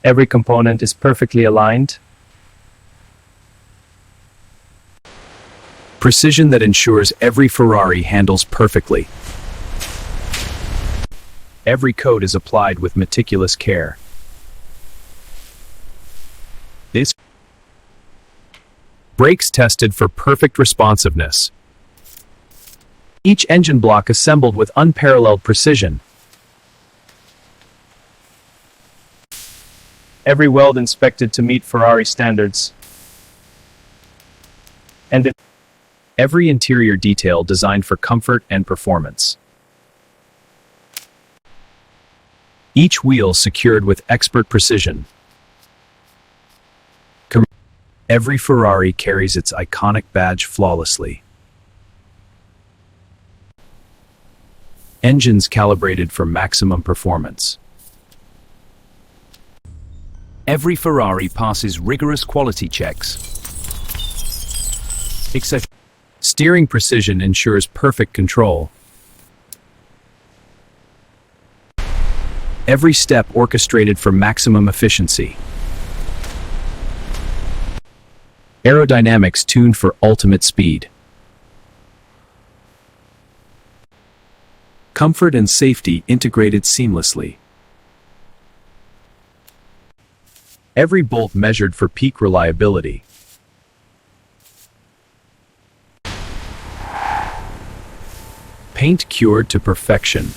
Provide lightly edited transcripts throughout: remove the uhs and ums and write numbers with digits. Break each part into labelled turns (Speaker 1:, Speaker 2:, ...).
Speaker 1: Every component is perfectly aligned.
Speaker 2: Precision that ensures every Ferrari handles perfectly. Every coat is applied with meticulous care. This brakes tested for perfect responsiveness. Each engine block assembled with unparalleled precision.
Speaker 1: Every weld inspected to meet Ferrari standards. And
Speaker 2: every interior detail designed for comfort and performance. Each wheel secured with expert precision. Every Ferrari carries its iconic badge flawlessly. Engines calibrated for maximum performance. Every Ferrari passes rigorous quality checks. Steering precision ensures perfect control. Every step orchestrated for maximum efficiency. Aerodynamics tuned for ultimate speed. Comfort and safety integrated seamlessly. Every bolt measured for peak reliability. Paint cured to perfection.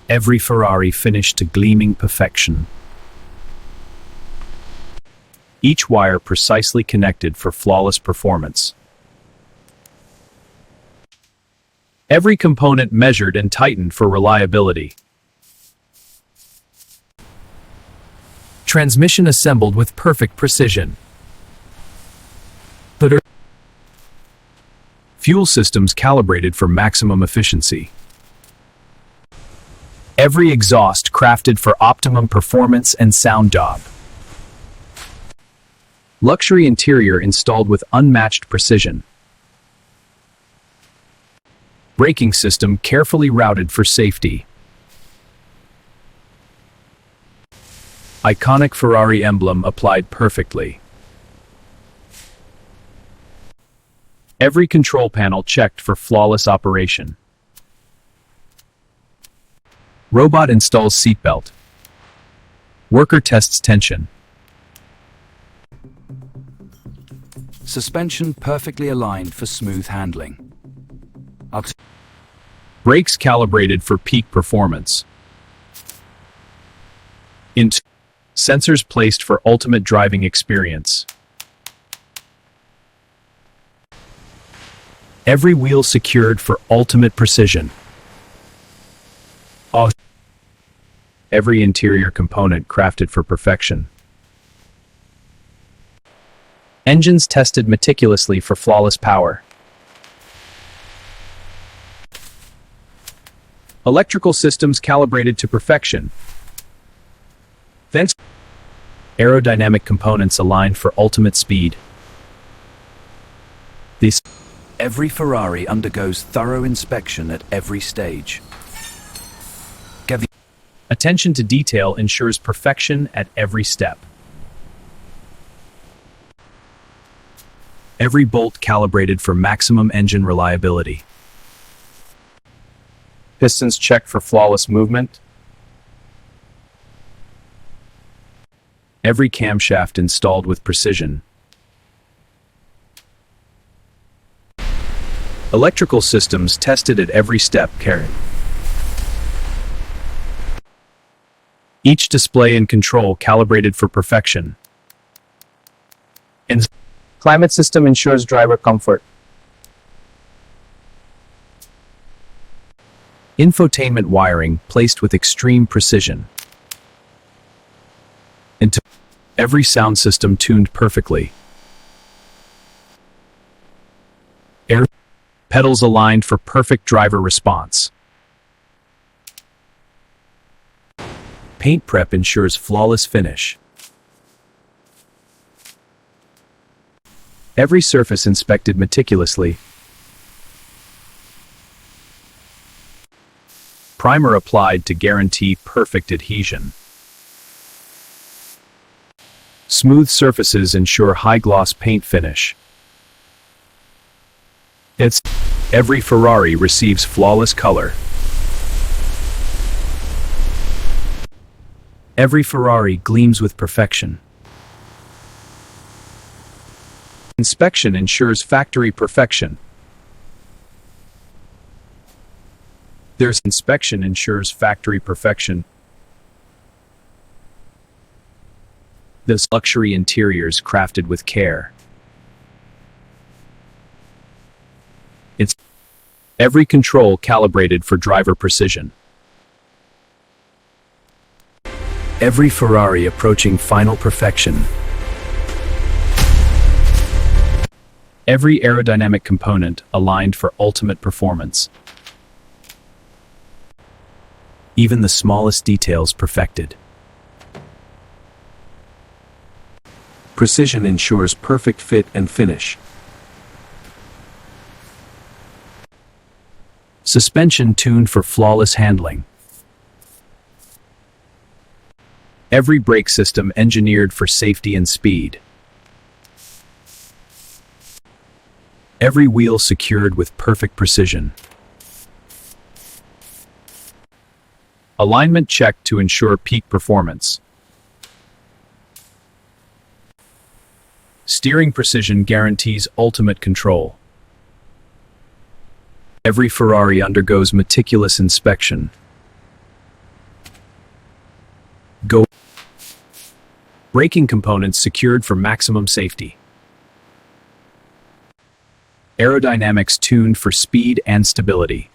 Speaker 2: Every Ferrari finished to gleaming perfection. Each wire precisely connected for flawless performance. Every component measured and tightened for reliability. Transmission assembled with perfect precision. Fuel systems calibrated for maximum efficiency. Every exhaust crafted for optimum performance and sound job. Luxury interior installed with unmatched precision. Braking system carefully routed for safety. Iconic Ferrari emblem applied perfectly. Every control panel checked for flawless operation. Robot installs seatbelt. Worker tests tension. Suspension perfectly aligned for smooth handling. Brakes calibrated for peak performance. Sensors placed for ultimate driving experience. Every wheel secured for ultimate precision. Every interior component crafted for perfection. Engines tested meticulously for flawless power. Electrical systems calibrated to perfection. Aerodynamic components aligned for ultimate speed. Every Ferrari undergoes thorough inspection at every stage. Attention to detail ensures perfection at every step. Every bolt calibrated for maximum engine reliability.
Speaker 1: pistons checked for flawless movement.
Speaker 2: Every camshaft installed with precision. Electrical systems tested at every step. Each display and control calibrated for perfection. And
Speaker 1: Climate system ensures driver comfort.
Speaker 2: infotainment wiring placed with extreme precision. And every sound system tuned perfectly. Air pedals aligned for perfect driver response. Paint prep ensures flawless finish. Every surface inspected meticulously. Primer applied to guarantee perfect adhesion. Smooth surfaces ensure high-gloss paint finish. Every Ferrari receives flawless color. Every Ferrari gleams with perfection. Inspection ensures factory perfection. Inspection ensures factory perfection. This luxury interiors crafted with care. It's every control calibrated for driver precision. Every Ferrari approaching final perfection. Every aerodynamic component aligned for ultimate performance. Even the smallest details perfected. Precision ensures perfect fit and finish. Suspension tuned for flawless handling. Every brake system engineered for safety and speed. Every wheel secured with perfect precision. Alignment checked to ensure peak performance. Steering precision guarantees ultimate control. Every Ferrari undergoes meticulous inspection. Braking components secured for maximum safety. Aerodynamics tuned for speed and stability.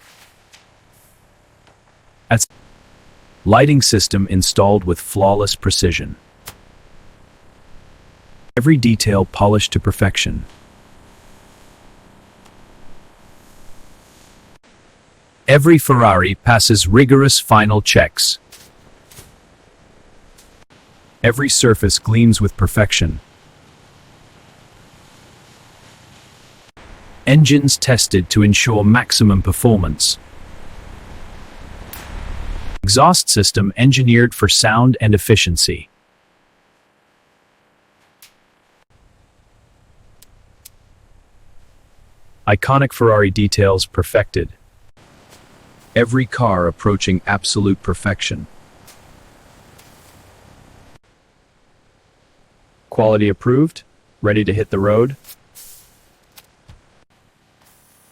Speaker 2: Lighting system installed with flawless precision. Every detail polished to perfection. Every Ferrari passes rigorous final checks. Every surface gleams with perfection. Engines tested to ensure maximum performance. Exhaust system engineered for sound and efficiency. Iconic Ferrari details perfected. Every car approaching absolute perfection. Quality approved, ready to hit the road.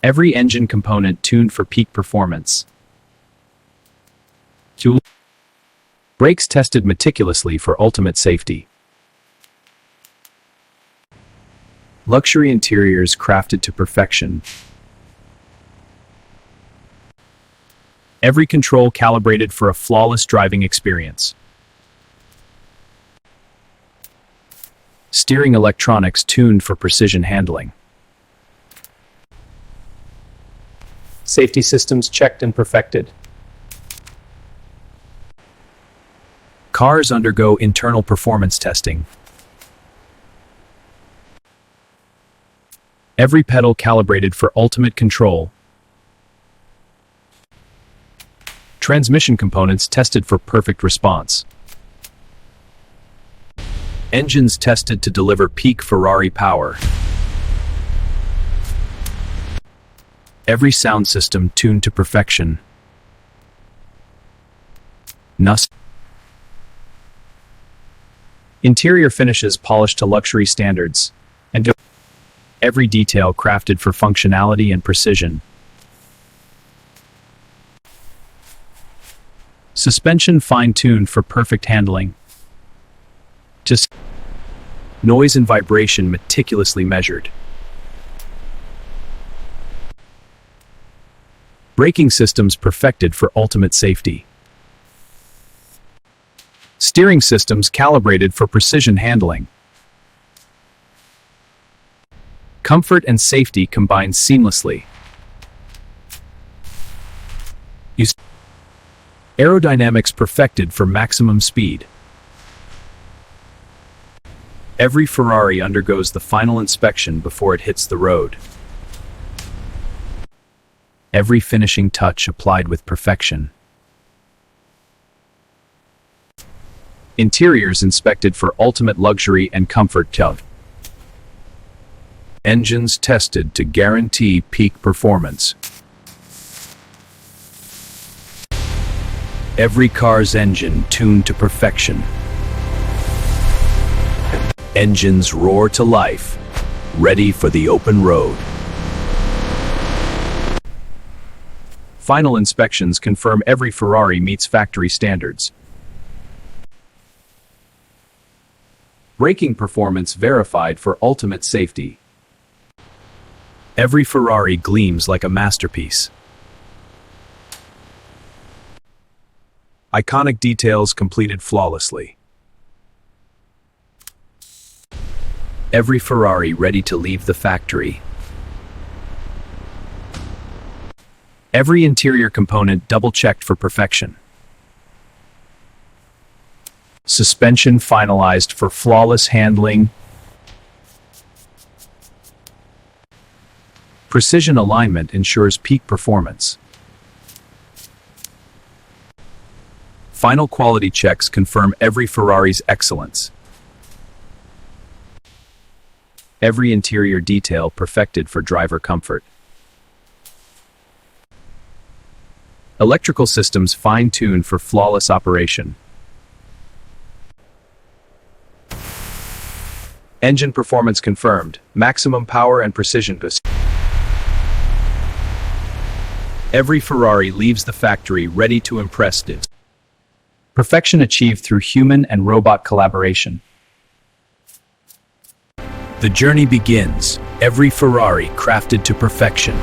Speaker 2: Every engine component tuned for peak performance. Brakes tested meticulously for ultimate safety. Luxury interiors crafted to perfection. Every control calibrated for a flawless driving experience. Steering electronics tuned for precision handling.
Speaker 1: Safety systems checked and perfected.
Speaker 2: Cars undergo internal performance testing. Every pedal calibrated for ultimate control. Transmission components tested for perfect response. Engines tested to deliver peak Ferrari power. Every sound system tuned to perfection. Interior finishes polished to luxury standards, and every detail crafted for functionality and precision. Suspension fine-tuned for perfect handling. Just noise and vibration meticulously measured. Braking systems perfected for ultimate safety. Steering systems calibrated for precision handling. Comfort and safety combined seamlessly. Aerodynamics perfected for maximum speed. Every Ferrari undergoes the final inspection before it hits the road. Every finishing touch applied with perfection. Interiors inspected for ultimate luxury and comfort. Engines tested to guarantee peak performance. Every car's engine tuned to perfection. Engines roar to life, ready for the open road. Final inspections confirm every Ferrari meets factory standards. Braking performance verified for ultimate safety. Every Ferrari gleams like a masterpiece. Iconic details completed flawlessly. Every Ferrari ready to leave the factory. Every interior component double-checked for perfection. Suspension finalized for flawless handling. Precision alignment ensures peak performance. Final quality checks confirm every Ferrari's excellence. Every interior detail perfected for driver comfort. Electrical systems fine-tuned for flawless operation. Engine performance confirmed. Maximum power and precision boost. Every Ferrari leaves the factory ready to impress. Perfection achieved through human and robot collaboration. The journey begins. Every Ferrari crafted to perfection.